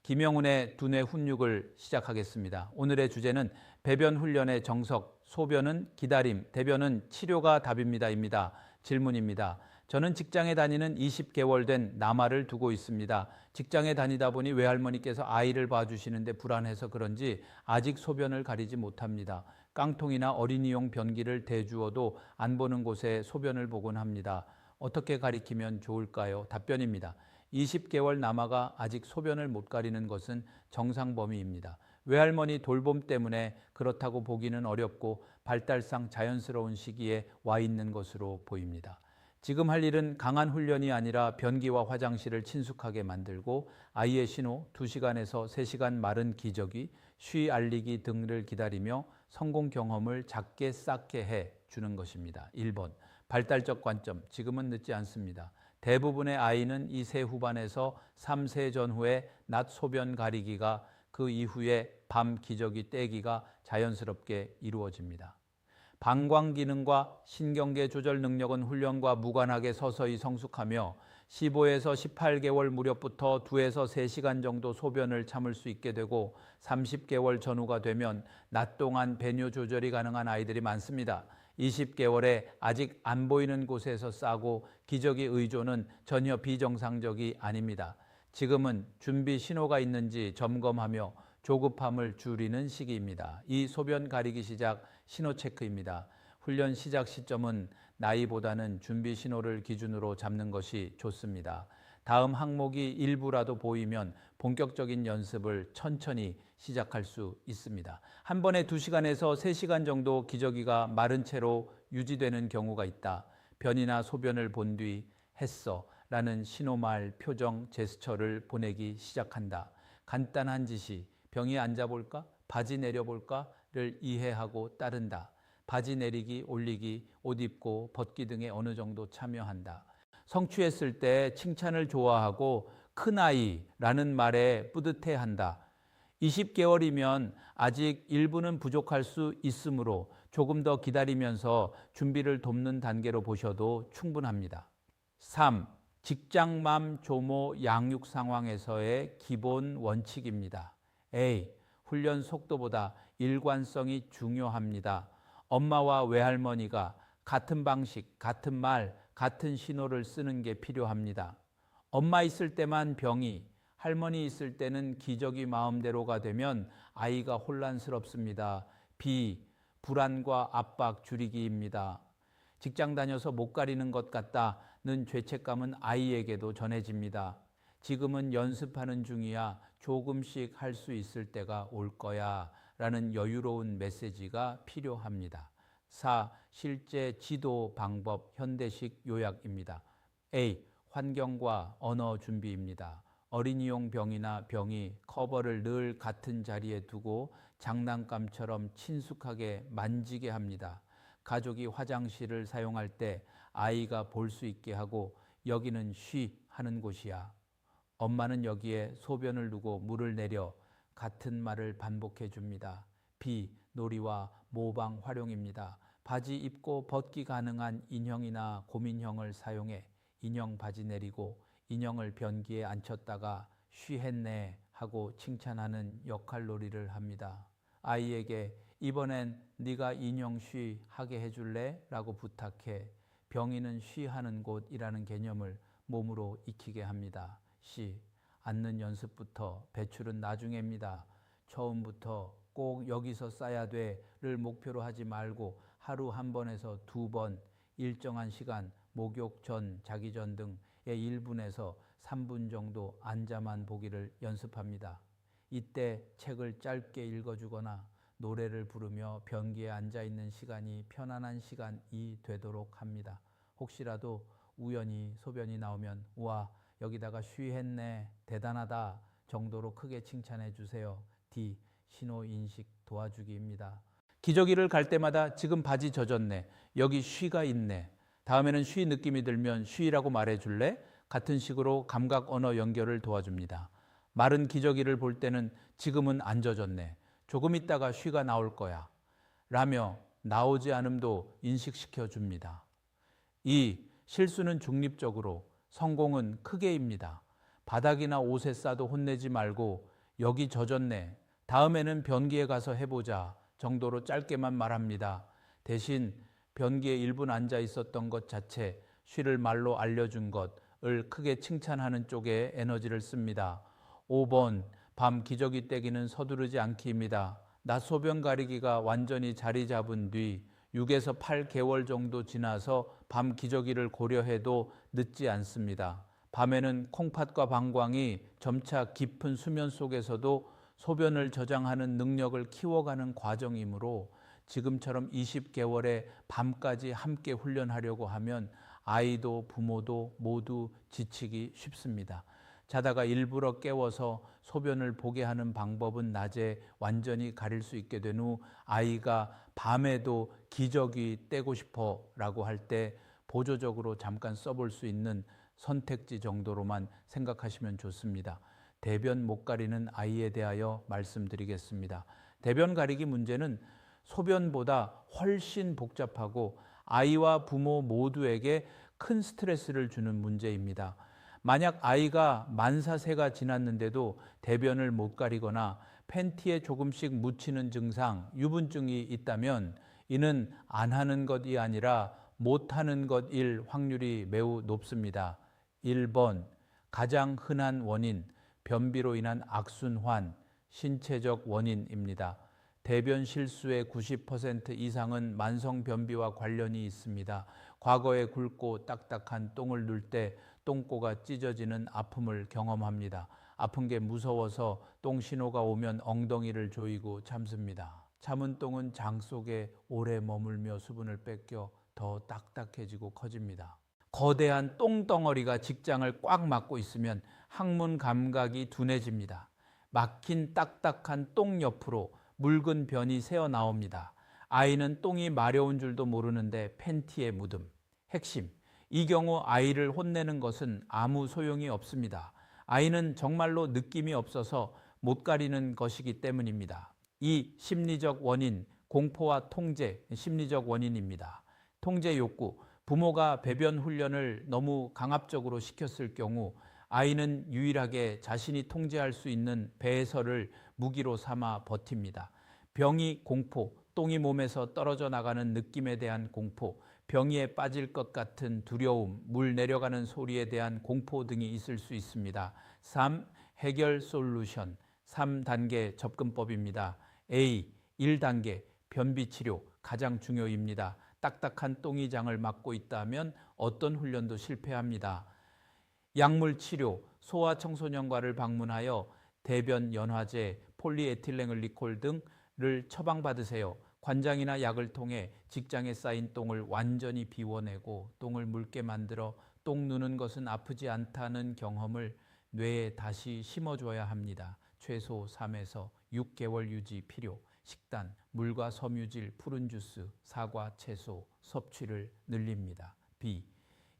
김영훈의 두뇌 훈육을 시작하겠습니다. 오늘의 주제는 배변 훈련의 정석, 소변은 기다림, 대변은 치료가 답입니다. 질문입니다. 저는 직장에 다니는 20개월 된 남아를 두고 있습니다. 직장에 다니다 보니 외할머니께서 아이를 봐주시는데 불안해서 그런지 아직 소변을 가리지 못합니다. 깡통이나 어린이용 변기를 대주어도 안 보는 곳에 소변을 보곤 합니다. 어떻게 가리키면 좋을까요? 답변입니다. 20개월 남아가 아직 소변을 못 가리는 것은 정상 범위입니다. 외할머니 돌봄 때문에 그렇다고 보기는 어렵고 발달상 자연스러운 시기에 와 있는 것으로 보입니다. 지금 할 일은 강한 훈련이 아니라 변기와 화장실을 친숙하게 만들고 아이의 신호 2시간에서 3시간 마른 기저귀, 쉬 알리기 등을 기다리며 성공 경험을 작게 쌓게 해 주는 것입니다. 1번, 발달적 관점, 지금은 늦지 않습니다. 대부분의 아이는 2세 후반에서 3세 전후에 낮 소변 가리기가 그 이후에 밤 기저귀 떼기가 자연스럽게 이루어집니다. 방광 기능과 신경계 조절 능력은 훈련과 무관하게 서서히 성숙하며 15에서 18개월 무렵부터 2에서 3시간 정도 소변을 참을 수 있게 되고 30개월 전후가 되면 낮 동안 배뇨 조절이 가능한 아이들이 많습니다. 20개월에 아직 안 보이는 곳에서 싸고 기저귀 의존은 전혀 비정상적이 아닙니다. 지금은 준비 신호가 있는지 점검하며 조급함을 줄이는 시기입니다. 이 소변 가리기 시작 신호 체크입니다. 훈련 시작 시점은 나이보다는 준비 신호를 기준으로 잡는 것이 좋습니다. 다음 항목이 일부라도 보이면 본격적인 연습을 천천히 시작할 수 있습니다. 한 번에 2시간에서 3시간 정도 기저귀가 마른 채로 유지되는 경우가 있다. 변이나 소변을 본 뒤 했어 라는 신호말, 표정, 제스처를 보내기 시작한다. 간단한 지시, 병이 앉아볼까? 바지 내려볼까?를 이해하고 따른다. 바지 내리기, 올리기, 옷 입고 벗기 등에 어느 정도 참여한다. 성취했을 때 칭찬을 좋아하고 큰아이라는 말에 뿌듯해한다. 20개월이면 아직 일부는 부족할 수 있으므로 조금 더 기다리면서 준비를 돕는 단계로 보셔도 충분합니다. 3. 직장맘 조모 양육 상황에서의 기본 원칙입니다. A. 훈련 속도보다 일관성이 중요합니다. 엄마와 외할머니가 같은 방식, 같은 말, 같은 신호를 쓰는 게 필요합니다. 엄마 있을 때만 병이, 할머니 있을 때는 기저귀 마음대로가 되면 아이가 혼란스럽습니다. B. 불안과 압박 줄이기입니다. 직장 다녀서 못 가리는 것 같다는 죄책감은 아이에게도 전해집니다. 지금은 연습하는 중이야. 조금씩 할 수 있을 때가 올 거야. 라는 여유로운 메시지가 필요합니다. 4. 실제 지도 방법 현대식 요약입니다. A. 환경과 언어 준비입니다. 어린이용 병이나 병이 커버를 늘 같은 자리에 두고 장난감처럼 친숙하게 만지게 합니다. 가족이 화장실을 사용할 때 아이가 볼 수 있게 하고 여기는 쉬 하는 곳이야. 엄마는 여기에 소변을 두고 물을 내려 같은 말을 반복해 줍니다. B. 놀이와 모방 활용입니다. 바지 입고 벗기 가능한 인형이나 곰인형을 사용해 인형 바지 내리고 인형을 변기에 앉혔다가 쉬했네 하고 칭찬하는 역할놀이를 합니다. 아이에게 이번엔 네가 인형 쉬 하게 해줄래? 라고 부탁해 병이는 쉬하는 곳이라는 개념을 몸으로 익히게 합니다. C. 앉는 연습부터 배출은 나중에입니다. 처음부터 꼭 여기서 싸야 돼를 목표로 하지 말고 하루 한 번에서 2번 일정한 시간 목욕 전, 자기 전 등의 1분에서 3분 정도 앉아만 보기를 연습합니다. 이때 책을 짧게 읽어주거나 노래를 부르며 변기에 앉아있는 시간이 편안한 시간이 되도록 합니다. 혹시라도 우연히 소변이 나오면 우와 여기다가 쉬했네 대단하다 정도로 크게 칭찬해 주세요. D. 신호인식 도와주기입니다. 기저귀를 갈 때마다 지금 바지 젖었네. 여기 쉬가 있네. 다음에는 쉬 느낌이 들면 쉬라고 말해줄래? 같은 식으로 감각 언어 연결을 도와줍니다. 마른 기저귀를 볼 때는 지금은 안 젖었네. 조금 있다가 쉬가 나올 거야. 라며 나오지 않음도 인식시켜 줍니다. 2. 실수는 중립적으로, 성공은 크게입니다. 바닥이나 옷에 싸도 혼내지 말고 여기 젖었네. 다음에는 변기에 가서 해보자 정도로 짧게만 말합니다. 대신 변기에 1분 앉아 있었던 것 자체, 쉬를 말로 알려준 것을 크게 칭찬하는 쪽에 에너지를 씁니다. 5번, 밤 기저귀 떼기는 서두르지 않기입니다. 낮 소변 가리기가 완전히 자리 잡은 뒤 6에서 8개월 정도 지나서 밤 기저귀를 고려해도 늦지 않습니다. 밤에는 콩팥과 방광이 점차 깊은 수면 속에서도 소변을 저장하는 능력을 키워가는 과정이므로 지금처럼 20개월의 밤까지 함께 훈련하려고 하면 아이도 부모도 모두 지치기 쉽습니다. 자다가 일부러 깨워서 소변을 보게 하는 방법은 낮에 완전히 가릴 수 있게 된 후 아이가 밤에도 기저귀 떼고 싶어 라고 할 때 보조적으로 잠깐 써볼 수 있는 선택지 정도로만 생각하시면 좋습니다. 대변 못 가리는 아이에 대하여 말씀드리겠습니다. 대변 가리기 문제는 소변보다 훨씬 복잡하고 아이와 부모 모두에게 큰 스트레스를 주는 문제입니다. 만약 아이가 만사세가 지났는데도 대변을 못 가리거나 팬티에 조금씩 묻히는 증상, 유분증이 있다면 이는 안 하는 것이 아니라 못하는 것일 확률이 매우 높습니다. 1번, 가장 흔한 원인, 변비로 인한 악순환, 신체적 원인입니다. 대변 실수의 90% 이상은 만성 변비와 관련이 있습니다. 과거에 굵고 딱딱한 똥을 눌 때 똥꼬가 찢어지는 아픔을 경험합니다. 아픈 게 무서워서 똥 신호가 오면 엉덩이를 조이고 참습니다. 참은 똥은 장 속에 오래 머물며 수분을 뺏겨 더 딱딱해지고 커집니다. 거대한 똥덩어리가 직장을 꽉 막고 있으면 항문 감각이 둔해집니다. 막힌 딱딱한 똥 옆으로 묽은 변이 새어 나옵니다. 아이는 똥이 마려운 줄도 모르는데 팬티에 묻음. 핵심, 이 경우 아이를 혼내는 것은 아무 소용이 없습니다. 아이는 정말로 느낌이 없어서 못 가리는 것이기 때문입니다. 이 심리적 원인, 공포와 통제, 심리적 원인입니다. 통제 욕구, 부모가 배변 훈련을 너무 강압적으로 시켰을 경우 아이는 유일하게 자신이 통제할 수 있는 배설을 무기로 삼아 버팁니다. 병이 공포, 똥이 몸에서 떨어져 나가는 느낌에 대한 공포, 병이에 빠질 것 같은 두려움, 물 내려가는 소리에 대한 공포 등이 있을 수 있습니다. 3. 해결 솔루션, 3단계 접근법입니다. A. 1단계 변비 치료, 가장 중요입니다. 딱딱한 똥이장을 막고 있다면 어떤 훈련도 실패합니다. 약물 치료, 소아청소년과를 방문하여 대변 연화제, 폴리에틸렌글리콜 등을 처방받으세요. 관장이나 약을 통해 직장에 쌓인 똥을 완전히 비워내고 똥을 묽게 만들어 똥 누는 것은 아프지 않다는 경험을 뇌에 다시 심어줘야 합니다. 최소 3에서 6개월 유지 필요. 식단, 물과 섬유질, 푸른 주스, 사과, 채소, 섭취를 늘립니다. B.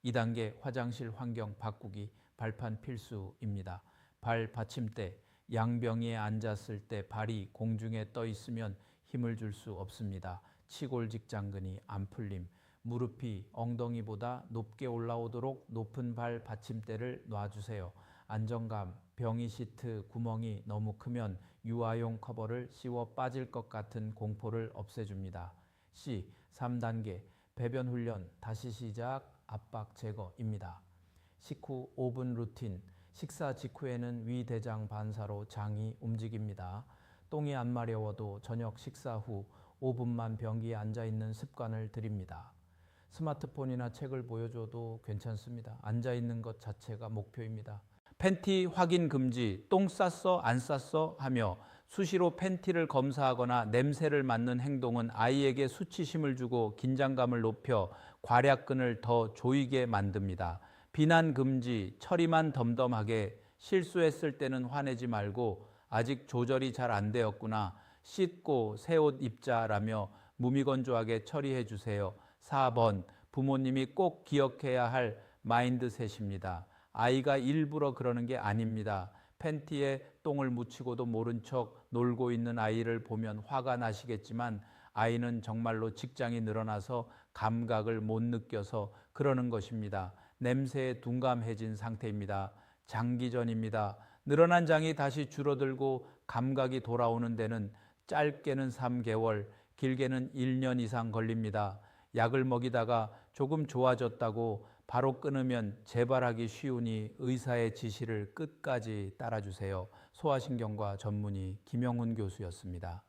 2단계 화장실 환경 바꾸기, 발판 필수입니다. 발 받침대, 양병이에 앉았을 때 발이 공중에 떠 있으면 힘을 줄 수 없습니다. 치골직 장근이 안 풀림, 무릎이 엉덩이보다 높게 올라오도록 높은 발 받침대를 놔주세요. 안정감, 병이 시트 구멍이 너무 크면 유아용 커버를 씌워 빠질 것 같은 공포를 없애줍니다. C. 3단계 배변 훈련 다시 시작 압박 제거입니다. 식후 5분 루틴, 식사 직후에는 위대장 반사로 장이 움직입니다. 똥이 안 마려워도 저녁 식사 후 5분만 변기에 앉아있는 습관을 들입니다. 스마트폰이나 책을 보여줘도 괜찮습니다. 앉아있는 것 자체가 목표입니다. 팬티 확인 금지, 똥 쌌어 안 쌌어 하며 수시로 팬티를 검사하거나 냄새를 맡는 행동은 아이에게 수치심을 주고 긴장감을 높여 괄약근을 더 조이게 만듭니다. 비난 금지, 처리만 덤덤하게, 실수했을 때는 화내지 말고 아직 조절이 잘 안 되었구나, 씻고 새 옷 입자라며 무미건조하게 처리해 주세요. 4번, 부모님이 꼭 기억해야 할 마인드셋입니다. 아이가 일부러 그러는 게 아닙니다. 팬티에 똥을 묻히고도 모른 척 놀고 있는 아이를 보면 화가 나시겠지만 아이는 정말로 직장이 늘어나서 감각을 못 느껴서 그러는 것입니다. 냄새에 둔감해진 상태입니다. 장기전입니다. 늘어난 장이 다시 줄어들고 감각이 돌아오는 데는 짧게는 3개월, 길게는 1년 이상 걸립니다. 약을 먹이다가 조금 좋아졌다고 바로 끊으면 재발하기 쉬우니 의사의 지시를 끝까지 따라주세요. 소아신경과 전문의 김영훈 교수였습니다.